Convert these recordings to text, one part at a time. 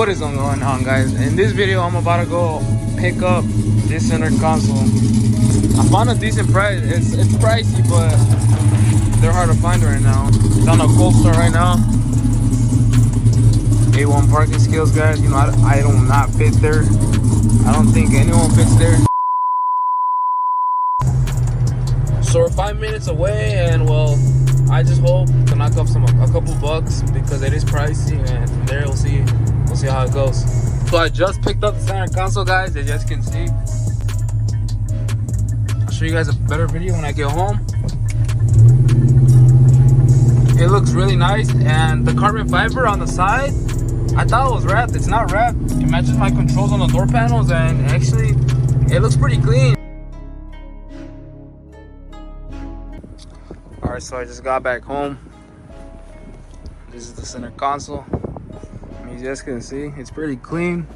What is going on, guys? In this video I'm about to go pick up this center console. I found a decent price. It's pricey, but they're hard to find right now. It's on a cold store right now. A1 parking skills, guys. You know, I do not fit there. I don't think anyone fits there. So we're 5 minutes away, and well, I just hope to knock up a couple bucks because it is pricey, and from there we'll see how it goes. So I just picked up the center console, guys, as you guys can see. I'll show you guys a better video when I get home. It looks really nice, and the carbon fiber on the side, I thought it was wrapped. It's not wrapped. It matches my controls on the door panels, and actually it looks pretty clean. Alright, so I just got back home. This is the center console. As you guys can see, it's pretty clean.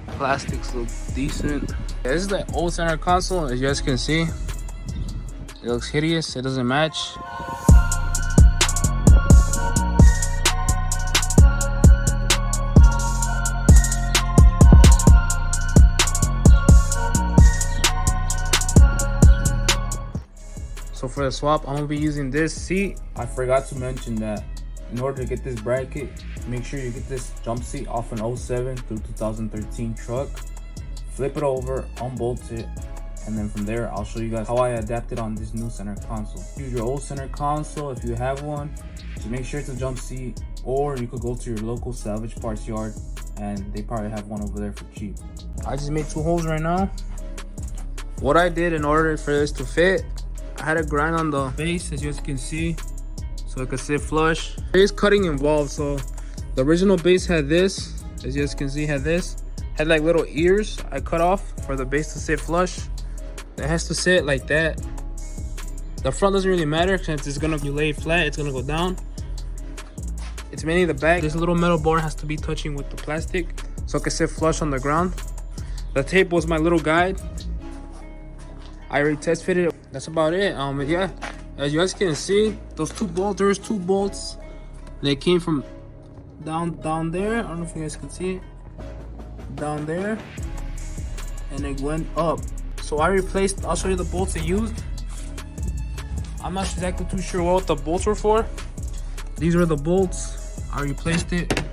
Plastics look decent. Yeah, this is the old center console. As you guys can see, it looks hideous. It doesn't match. So for the swap, I'm gonna be using this seat. I forgot to mention that in order to get this bracket, make sure you get this jump seat off an 07 through 2013 truck. Flip it over, unbolt it, and then from there, I'll show you guys how I adapted on this new center console. Use your old center console if you have one. Just make sure it's a jump seat, or you could go to your local salvage parts yard and they probably have one over there for cheap. I just made 2 holes right now. What I did in order for this to fit, I had to grind on the base, as you guys can see, so it could sit flush. There is cutting involved. So the original base had this, as you guys can see, had like little ears I cut off for the base to sit flush. It has to sit like that. The front doesn't really matter since it's gonna be laid flat, it's gonna go down. It's mainly the back. This little metal bar has to be touching with the plastic so it can sit flush on the ground. The tape was my little guide. I already test fitted. That's about it. Yeah, as you guys can see, those 2 bolts, there's 2 bolts. They came from down there. I don't know if you guys can see it. Down there, and it went up. So I replaced, I'll show you the bolts I used. I'm not exactly too sure what the bolts were for. These are the bolts. I replaced it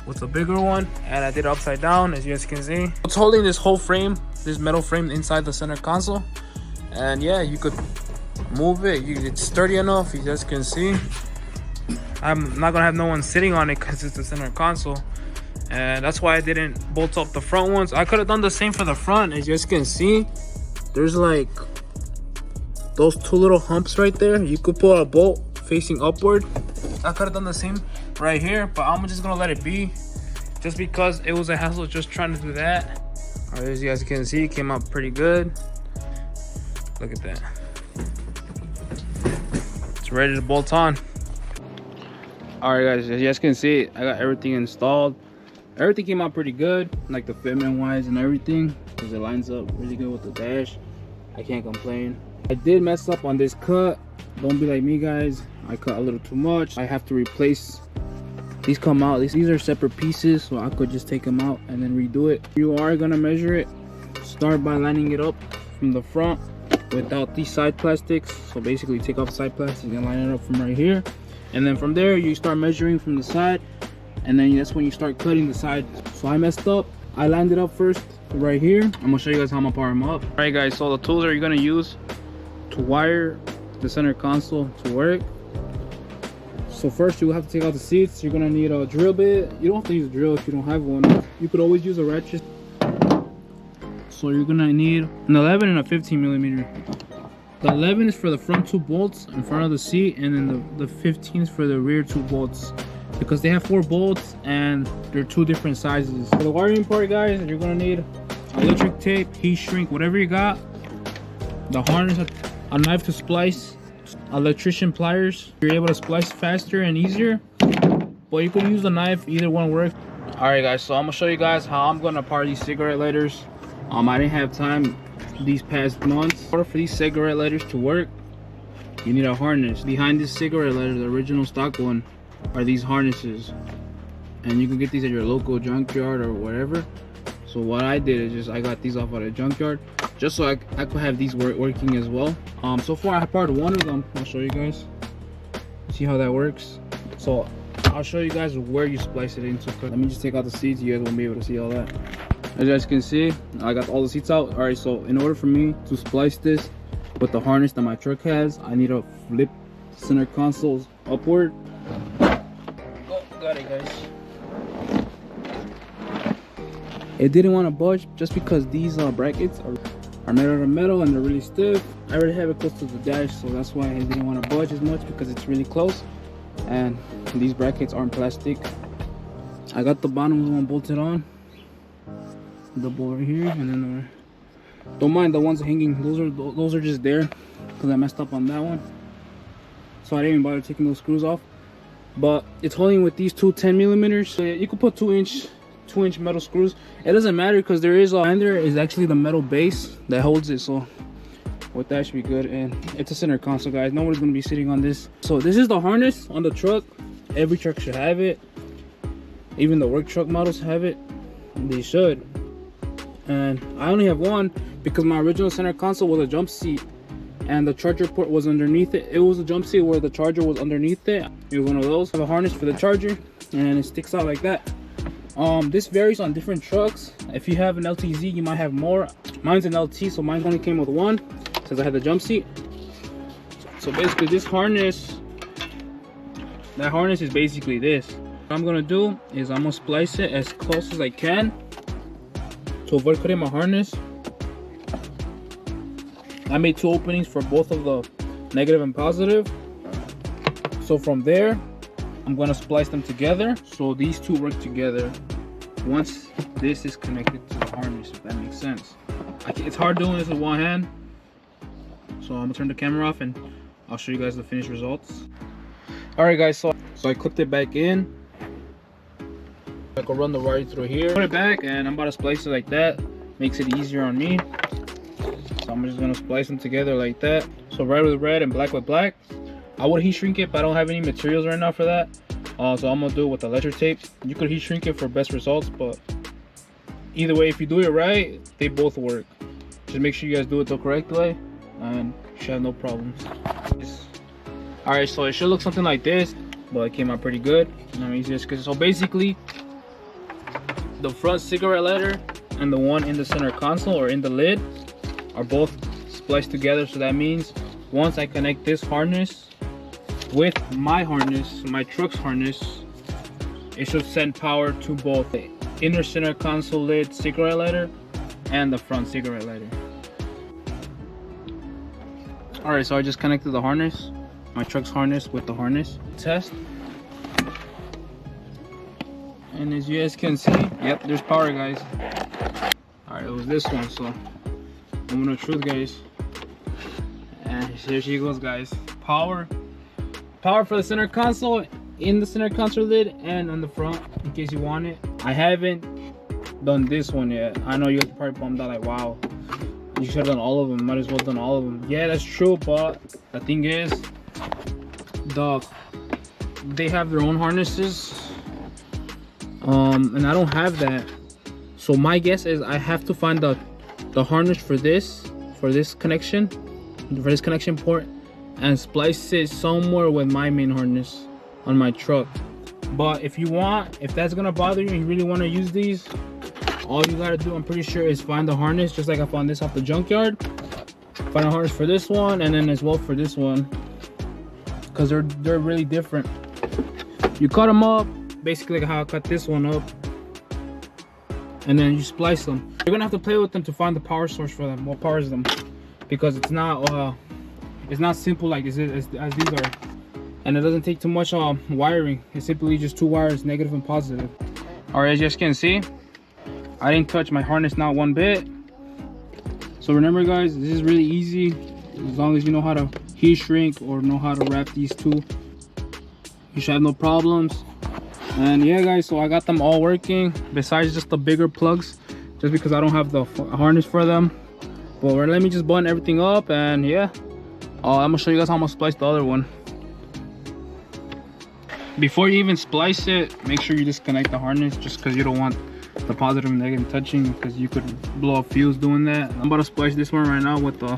with a bigger one, and I did it upside down, as you guys can see. It's holding this whole frame, this metal frame inside the center console. And yeah, you could move it. It's sturdy enough, you guys can see. I'm not gonna have no one sitting on it because it's the center console, and that's why I didn't bolt up the front ones. I could have done the same for the front. As you guys can see, there's like those 2 little humps right there. You could put a bolt facing upward. I could have done the same right here, but I'm just gonna let it be, just because it was a hassle just trying to do that. All right, as you guys can see, it came out pretty good. Look at that. It's ready to bolt on. All right, guys, as you guys can see, I got everything installed. Everything came out pretty good, like the fitment wise and everything, because it lines up really good with the dash. I can't complain. I did mess up on this cut. Don't be like me, guys. I cut a little too much. I have to replace. These come out. These are separate pieces, so I could just take them out and then redo it. You are gonna measure it. Start by lining it up from the front without these side plastics. So basically take off side plastic and line it up from right here, and then from there you start measuring from the side, and then that's when you start cutting the side. So I messed up. I lined it up first right here. I'm gonna show you guys how I'm gonna power them up. All right, guys, so the tools that you're gonna use to wire the center console to work. So first you have to take out the seats. You're gonna need a drill bit. You don't have to use a drill if you don't have one. You could always use a ratchet. So you're gonna need an 11 and a 15 millimeter. The 11 is for the front 2 bolts in front of the seat, and then the 15 is for the rear 2 bolts, because they have 4 bolts and they're 2 different sizes. For the wiring part, guys, you're gonna need electric tape, heat shrink, whatever you got, the harness, a knife to splice, electrician pliers. You're able to splice faster and easier, but you can use the knife. Either one works. All right, guys, so I'm gonna show you guys how I'm gonna power these cigarette lighters. I didn't have time these past months. In order for these cigarette lighters to work, you need a harness. Behind this cigarette lighter, the original stock one, are these harnesses. and you can get these at your local junkyard or whatever. So what I did is just I got these off at a junkyard just so I could have these working as well. So far I powered one of them. I'll show you guys. See how that works. So I'll show you guys where you splice it into. Let me just take out the seats. You guys won't be able to see all that. As you guys can see, I got all the seats out. All right, so in order for me to splice this with the harness that my truck has, I need to flip the center consoles upward. Oh, got it, guys. It didn't want to budge just because these brackets are made out of metal and they're really stiff. I already have it close to the dash, so that's why it didn't want to budge as much, because it's really close. And these brackets aren't plastic. I got the bottom one bolted on, the bolt right here, and then don't mind the ones hanging. Those are just there because I messed up on that one, so I didn't even bother taking those screws off. But it's holding with these two 10mm. So you could put 2-inch metal screws. It doesn't matter because there is actually the metal base that holds it. So with that should be good. And it's a center console, guys. Nobody's gonna be sitting on this. So this is the harness on the truck. Every truck should have it. Even the work truck models have it. They should. And I only have one because my original center console was a jump seat and the charger port was underneath it. It was a jump seat where the charger was underneath it. It was one of those. I have a harness for the charger and it sticks out like that. This varies on different trucks. If you have an LTZ, you might have more. Mine's an LT, so mine only came with one since I had the jump seat. So basically this harness, that harness is basically this. What I'm gonna do is I'm gonna splice it as close as I can to avoid cutting my harness. I made 2 openings for both of the negative and positive. So from there, I'm gonna splice them together so these two work together once this is connected to the harness, if that makes sense. It's hard doing this with one hand, so I'm gonna turn the camera off and I'll show you guys the finished results. All right, guys, so I clipped it back in. I can run the wire through here, put it back, and I'm about to splice it like that. Makes it easier on me. So I'm just gonna splice them together like that. So red with red and black with black. I would heat shrink it, but I don't have any materials right now for that. So I'm gonna do it with electric tape. You could heat shrink it for best results, but either way, if you do it right, they both work. Just make sure you guys do it the correct way and you should have no problems. All right, so it should look something like this, but it came out pretty good. So basically, the front cigarette lighter and the one in the center console or in the lid are both spliced together. So that means once I connect this harness with my harness, my truck's harness, it should send power to both the inner center console lid cigarette lighter and the front cigarette lighter. All right, so I just connected the harness, my truck's harness with the harness. Test. And as you guys can see, yep, there's power, guys. All right, it was this one, so I'm gonna truth, guys. And here she goes, guys. Power for the center console, in the center console lid and on the front, in case you want it. I haven't done this one yet. I know you guys are probably bummed out, like, wow, you should have done all of them. Might as well done all of them. Yeah, that's true, but the thing is, they have their own harnesses, and I don't have that. So my guess is I have to find the harness for this connection, for this connection port, and splice it somewhere with my main harness on my truck. But if that's gonna bother you and you really want to use these, all you gotta do, I'm pretty sure, is find the harness, just like I found this off the junkyard. Find a harness for this one and then as well for this one, because they're really different. You cut them up basically like how I cut this one up, and then you splice them. You're gonna have to play with them to find the power source for them, what powers them, because it's not simple like as these are, and it doesn't take too much wiring. It's simply just 2 wires, negative and positive. All right, as you guys can see, I didn't touch my harness, not one bit. So remember, guys, this is really easy as long as you know how to heat shrink or know how to wrap these two. You should have no problems. And yeah, guys, so I got them all working besides just the bigger plugs, just because I don't have the harness for them. But let me just button everything up, and yeah, I'm gonna show you guys how I'm gonna splice the other one. Before you even splice it, make sure you disconnect the harness, just because you don't want the positive and negative touching, because you could blow a fuse doing that. I'm about to splice this one right now with the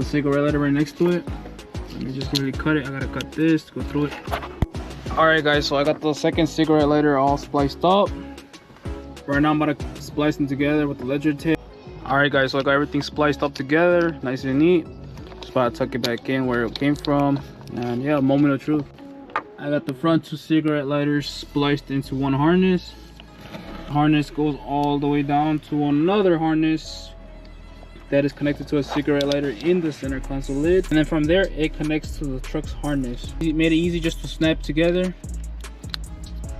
cigarette lighter right next to it. Let me just really cut it. I gotta cut this to go through it. All right guys, so I got the second cigarette lighter all spliced up. Right now I'm about to splice them together with the ledger tape. All right guys, so I got everything spliced up together, nice and neat. Just about to tuck it back in where it came from. And yeah, moment of truth. I got the front two cigarette lighters spliced into one harness. Harness goes all the way down to another harness that is connected to a cigarette lighter in the center console lid, and then from there it connects to the truck's harness. It made it easy just to snap together,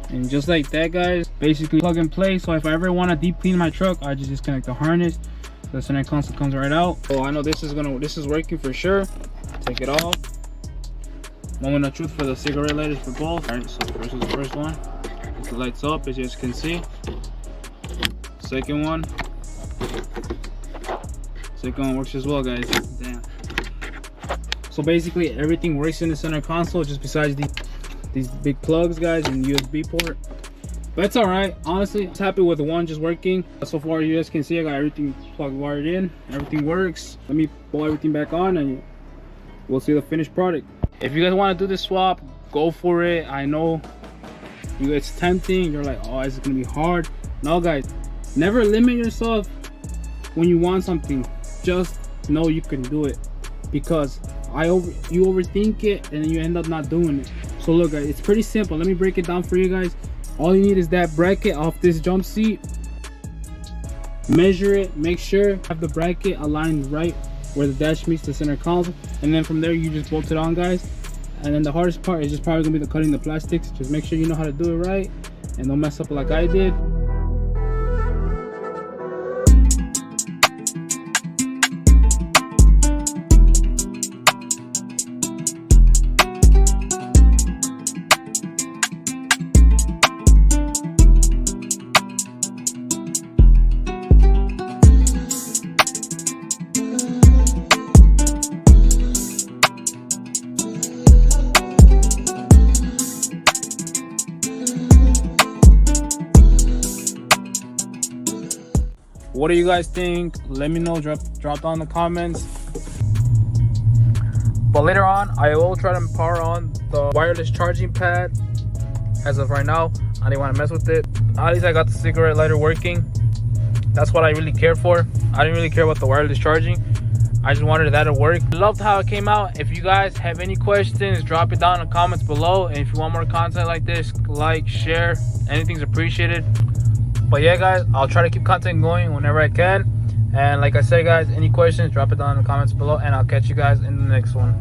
and just like that guys, basically plug and play. So if I ever want to deep clean my truck, I just disconnect the harness, the center console comes right out. So I know this is working for sure. Take it off. Moment of truth for the cigarette lighters for both. All right, so first is the first one. The lights up, as you guys can see. Second one works as well, guys. Damn. So basically everything works in the center console, just besides these big plugs, guys, and USB port. But it's all right, honestly. I'm happy with the one just working. So far, you guys can see I got everything plugged, wired in. Everything works. Let me pull everything back on, and we'll see the finished product. If you guys want to do this swap, go for it. I know it's tempting. You're like, oh, it's gonna be hard. No guys, never limit yourself when you want something. Just know you can do it, because you overthink it and then you end up not doing it. So look guys, it's pretty simple. Let me break it down for you guys. All you need is that bracket off this jump seat. Measure it, make sure have the bracket aligned right where the dash meets the center console, and then from there you just bolt it on, guys. And then the hardest part is just probably gonna be the cutting the plastics. Just make sure you know how to do it right and don't mess up like I did. What do you guys think? Let me know. Drop down in the comments. But later on, I will try to power on the wireless charging pad. As of right now, I didn't want to mess with it. At least I got the cigarette lighter working. That's what I really care for. I didn't really care about the wireless charging. I just wanted that to work. Loved how it came out. If you guys have any questions, drop it down in the comments below. And if you want more content like this, like, share, anything's appreciated. But yeah guys, I'll try to keep content going whenever I can. And like I said guys, any questions, drop it down in the comments below, and I'll catch you guys in the next one.